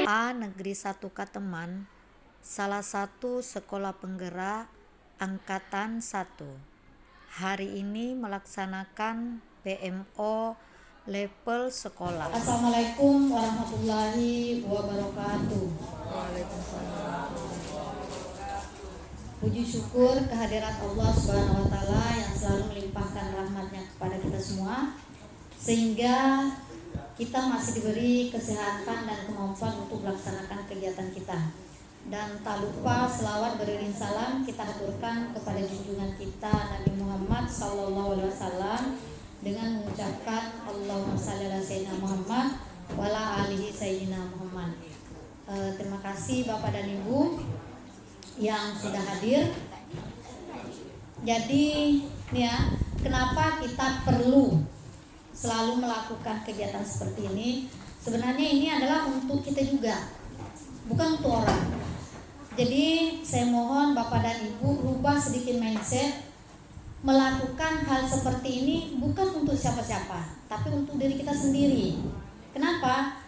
A Negeri 1 Kateman, salah satu sekolah penggerak Angkatan 1. Hari ini melaksanakan PMO level sekolah. Assalamualaikum warahmatullahi wabarakatuh. Puji syukur kehadirat Allah Subhanahu wa taala yang selalu melimpahkan rahmatnya kepada kita semua, sehingga kita masih diberi kesehatan dan kemampuan untuk melaksanakan kegiatan kita. Dan tak lupa selawat beriring salam kita haturkan kepada junjungan kita Nabi Muhammad SAW dengan mengucapkan Allahumma shalli ala sayyidina Muhammad wa ala alihi sayyidina Muhammad. Terima kasih Bapak dan Ibu yang sudah hadir. Jadi nih ya, kenapa kita perlu selalu melakukan kegiatan seperti ini? Sebenarnya ini adalah untuk kita juga, bukan untuk orang. Jadi saya mohon Bapak dan Ibu rubah sedikit mindset, melakukan hal seperti ini bukan untuk siapa-siapa, tapi untuk diri kita sendiri. Kenapa?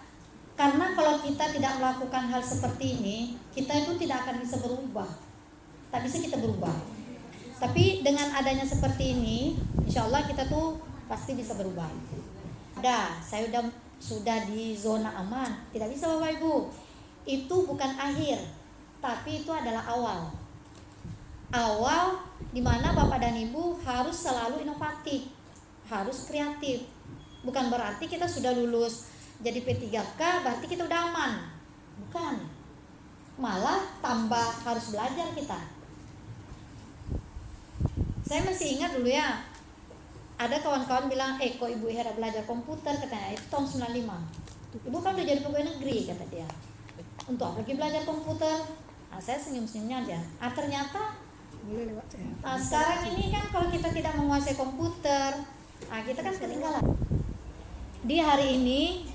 Karena kalau kita tidak melakukan hal seperti ini, kita itu tidak akan bisa berubah. Tak bisa kita berubah. Tapi dengan adanya seperti ini, insya Allah kita tuh pasti bisa berubah. Saya sudah di zona aman. Tidak bisa Bapak Ibu. Itu bukan akhir, tapi itu adalah awal. Awal di mana Bapak dan Ibu harus selalu inovatif, harus kreatif. Bukan berarti kita sudah lulus jadi P3K berarti kita udah aman. Bukan. Malah tambah harus belajar kita. Saya masih ingat dulu ya, ada kawan-kawan bilang, kok Ibu Hera belajar komputer, katanya, itu tahun 95. Ibu kan udah jadi pegawai negeri, kata dia. Untuk apa lagi belajar komputer? Saya senyum-senyumnya aja. Ternyata sekarang ini kan kalau kita tidak menguasai komputer, kita kan ketinggalan. Di hari ini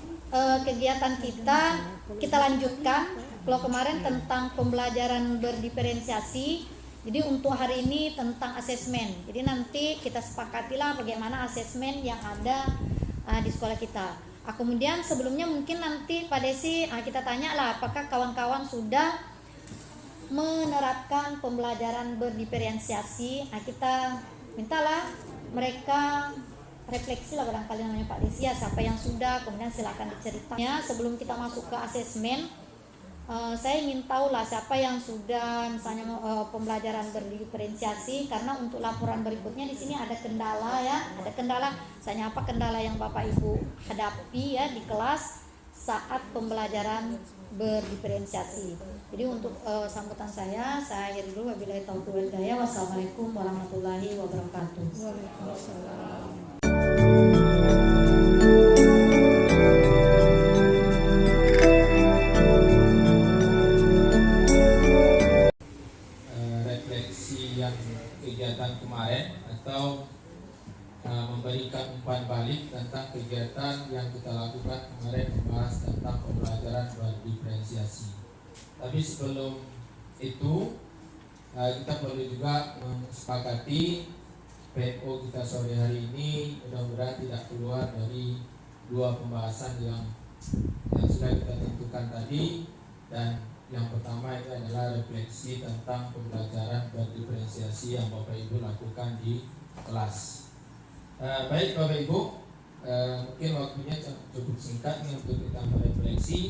kegiatan kita lanjutkan. Kalau kemarin tentang pembelajaran berdiferensiasi, jadi untuk hari ini tentang asesmen. Jadi nanti kita sepakatilah bagaimana asesmen yang ada di sekolah kita. Kemudian sebelumnya mungkin nanti Pak Desi kita tanyalah apakah kawan-kawan sudah menerapkan pembelajaran berdiferensiasi. Kita mintalah mereka refleksi lah barangkali namanya Pak Desi ya, siapa yang sudah, kemudian silakan diceritanya. Sebelum kita masuk ke asesmen, saya ingin tahu lah siapa yang sudah misalnya pembelajaran berdiferensiasi, karena untuk laporan berikutnya di sini ada kendala ya, ada kendala. Misalnya apa kendala yang Bapak Ibu hadapi ya di kelas saat pembelajaran berdiferensiasi. Jadi untuk sambutan saya akhiri dulu. Wabillahi taufiq wal hidayah. Wassalamualaikum warahmatullahi wabarakatuh. Waalaikumsalam. Refleksi yang kegiatan kemarin atau memberikan umpan balik tentang kegiatan yang kita lakukan kemarin, membahas tentang pembelajaran berdiferensiasi. Tapi sebelum itu kita perlu juga mensepakati PMO kita sore hari ini mudah-mudahan tidak keluar dari dua pembahasan yang sudah kita tentukan tadi. Dan yang pertama itu adalah refleksi tentang pembelajaran berdiferensiasi yang Bapak Ibu lakukan di kelas. Baik Bapak Ibu, mungkin waktunya cukup singkat nih untuk kita merefleksi.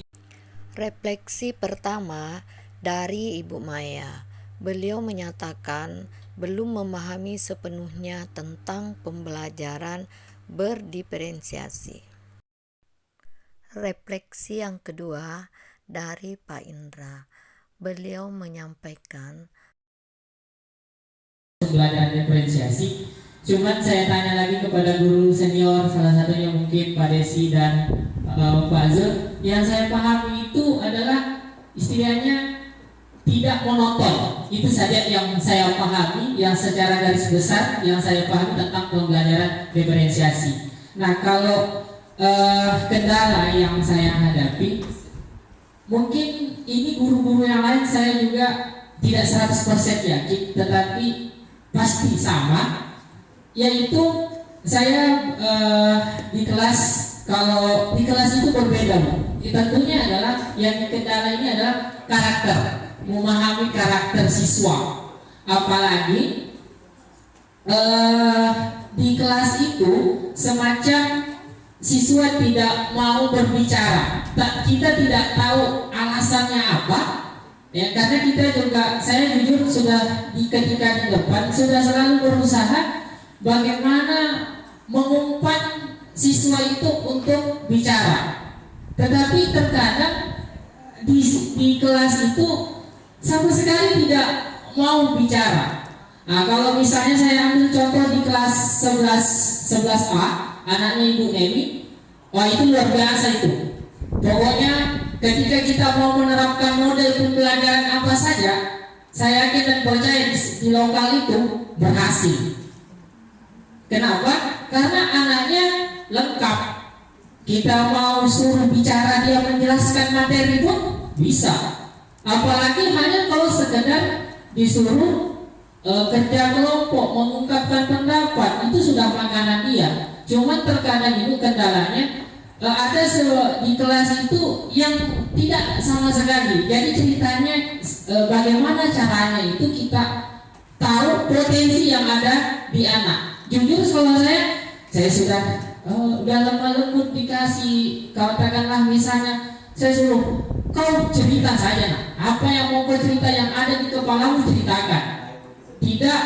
Refleksi pertama dari Ibu Maya. Beliau menyatakan belum memahami sepenuhnya tentang pembelajaran berdiferensiasi. Refleksi yang kedua dari Pak Indra. Beliau menyampaikan pembelajaran diferensiasi. Cuman saya tanya lagi kepada guru senior, salah satunya mungkin Pak Desi dan Pak Azul, yang saya pahami itu adalah istilahnya tidak monoton. Itu saja yang saya pahami, yang secara garis besar yang saya pahami tentang pembelajaran diferensiasi. Nah, kalau kendala yang saya hadapi, mungkin ini guru-guru yang lain saya juga tidak 100% yakin, tetapi pasti sama, yaitu saya di kelas kalau di kelas itu berbeda, Bu. Tentunya adalah yang kendala ini adalah karakter, memahami karakter siswa. Apalagi di kelas itu semacam siswa tidak mau berbicara, kita tidak tahu alasannya apa, ya, karena kita juga, saya jujur sudah ketika di depan sudah selalu berusaha bagaimana mengumpat siswa itu untuk bicara, tetapi terkadang di kelas itu sama sekali tidak mau bicara. Nah, kalau misalnya saya ambil contoh di kelas 11A, anaknya Ibu Nemi, wah itu luar biasa itu. Pokoknya ketika kita mau menerapkan model pembelajaran apa saja, saya yakin dan percaya di lokal itu berhasil. Kenapa? Karena anaknya lengkap. Kita mau suruh bicara, dia menjelaskan materi pun bisa. Apalagi hanya kalau sekedar disuruh kerja kelompok, mengungkapkan pendapat, itu sudah makanan dia. Cuman terkadang itu kendalanya ada di kelas itu yang tidak sama sekali. Jadi ceritanya bagaimana caranya itu kita tahu potensi yang ada di anak. Jujur kalau saya sudah udah lemah lembut dikasih, katakanlah misalnya saya suruh kau cerita saja, nak. Apa yang mau kau cerita yang ada di kepalamu ceritakan. Tidak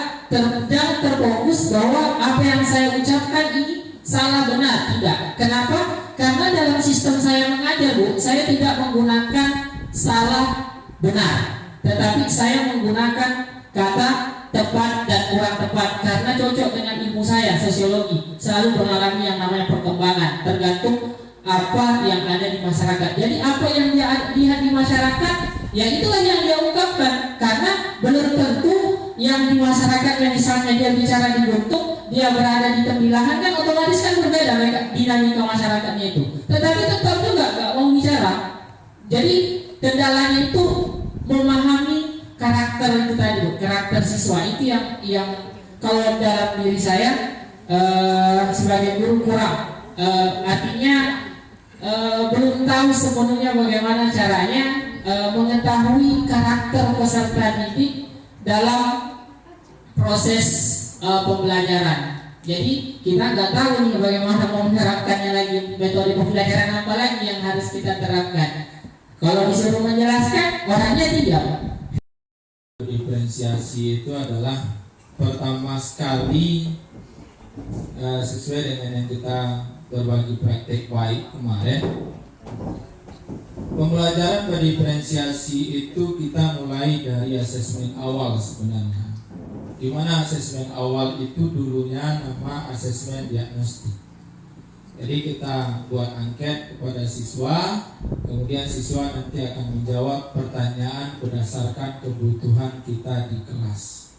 terfokus bahwa apa yang saya ucapkan ini salah benar, tidak. Kenapa? Karena dalam sistem saya mengajar, Bu, saya tidak menggunakan salah benar, tetapi saya menggunakan kata tepat dan kurang tepat karena cocok dengan ilmu saya sosiologi, selalu mengalami yang namanya perkembangan tergantung apa yang ada di masyarakat. Jadi apa yang dia lihat di masyarakat, ya itulah yang dia ungkapkan. Karena belum tentu yang di masyarakat yang misalnya dia bicara di Guntung, dia berada di Tembilahan, kan otomatis kan berbeda mereka dinamika masyarakatnya itu. Tetapi tetap juga nggak mau bicara. Jadi kendalanya itu memahami karakter itu tadi, karakter siswa itu yang kalau dalam diri saya sebagai guru kurang. Artinya belum tahu sepenuhnya bagaimana caranya mengetahui karakter peserta didik dalam proses pembelajaran. Jadi kita nggak tahu nih bagaimana mau menerapkannya lagi, metode pembelajaran apa lagi yang harus kita terapkan. Kalau disuruh menjelaskan, orangnya tidak. Diferensiasi itu adalah pertama sekali sesuai dengan yang kita berbagi praktek baik kemarin. Pembelajaran berdiferensiasi itu kita mulai dari asesmen awal sebenarnya, di mana asesmen awal itu dulunya nama asesmen diagnostik. Jadi kita buat angket kepada siswa, kemudian siswa nanti akan menjawab pertanyaan berdasarkan kebutuhan kita di kelas.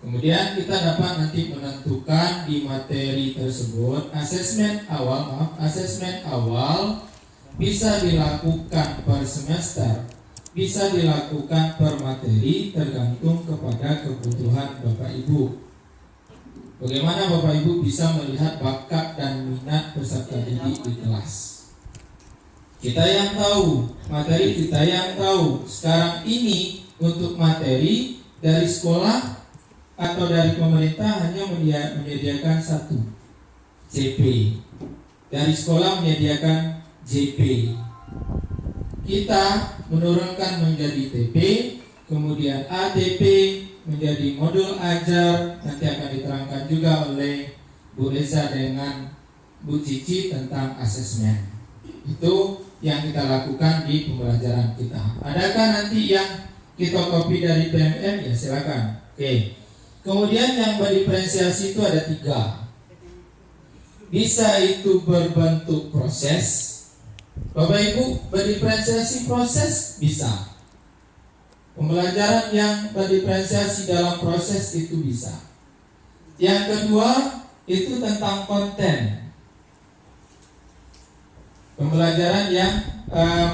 Kemudian kita dapat nanti menentukan di materi tersebut asesmen awal bisa dilakukan per semester, bisa dilakukan per materi tergantung kepada kebutuhan Bapak Ibu. Bagaimana Bapak Ibu bisa melihat bakat dan minat peserta didik di kelas? Kita yang tahu, materi kita yang tahu. Sekarang ini untuk materi dari sekolah atau dari pemerintah hanya menyediakan satu, CP. Dari sekolah menyediakan JP. Kita menurunkan menjadi TP, kemudian ATP menjadi modul ajar, nanti akan diterangkan juga oleh Bu Reza dengan Bu Cici tentang asesmen. Itu yang kita lakukan di pembelajaran kita. Adakah nanti yang kita copy dari PMM? Ya silakan. Oke. Kemudian yang berdiferensiasi itu ada 3. Bisa itu berbentuk proses. Bapak Ibu, berdiferensiasi proses bisa. Pembelajaran yang berdiferensiasi dalam proses itu bisa. Yang kedua itu tentang konten. Pembelajaran yang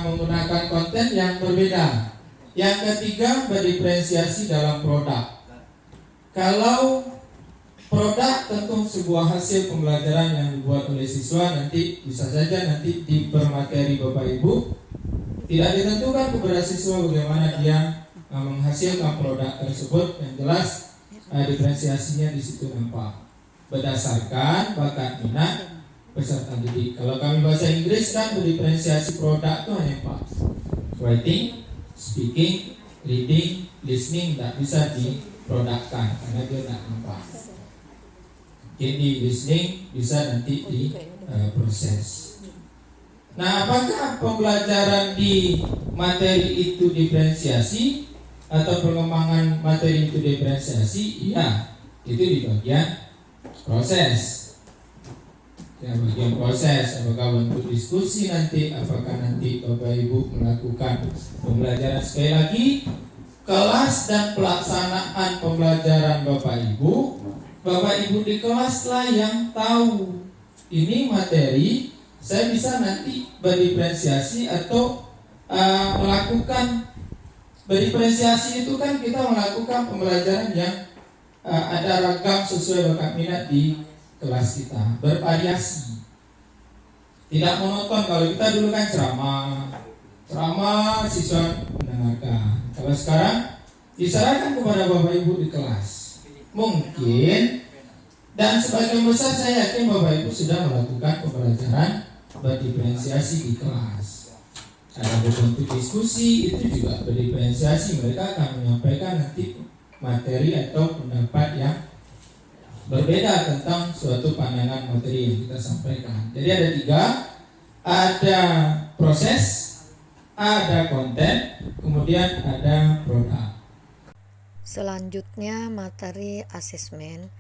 menggunakan konten yang berbeda. Yang ketiga berdiferensiasi dalam produk. Kalau Produk tentu sebuah hasil pembelajaran yang dibuat oleh siswa, nanti bisa saja nanti di permateri Bapak Ibu tidak ditentukan kepada siswa bagaimana dia menghasilkan produk tersebut. Yang jelas diferensiasinya di situ nampak berdasarkan bakat minat peserta didik. Kalau kami bahasa Inggris kan diferensiasi produk itu hanya 4: writing, speaking, reading, listening. Tidak bisa diprodukkan karena dia tidak nampak. Jadi listening bisa nanti diproses. Nah, apakah pembelajaran di materi itu diferensiasi atau pengembangan materi itu diferensiasi? Iya, itu di bagian proses. Ya, bagian proses, apakah bentuk diskusi nanti, apakah nanti Bapak Ibu melakukan pembelajaran. Sekali lagi, kelas dan pelaksanaan pembelajaran Bapak Ibu di kelas lah yang tahu ini materi saya bisa nanti berdiferensiasi atau melakukan berdiferensiasi. Itu kan kita melakukan pembelajaran yang ada ragam sesuai bakat minat di kelas kita, bervariasi, tidak monoton. Kalau kita dulu kan ceramah siswa mendengarkan. Kalau sekarang disarankan kepada Bapak Ibu di kelas. Mungkin dan sebagian besar saya yakin Bapak Ibu sudah melakukan pembelajaran berdiferensiasi di kelas. Ada bentuk diskusi, itu juga berdiferensiasi. Mereka akan menyampaikan nanti materi atau pendapat yang berbeda tentang suatu pandangan materi yang kita sampaikan. Jadi ada 3, ada proses, ada konten, kemudian ada produk. Selanjutnya materi asesmen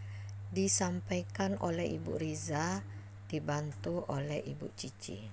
disampaikan oleh Ibu Riza dibantu oleh Ibu Cici.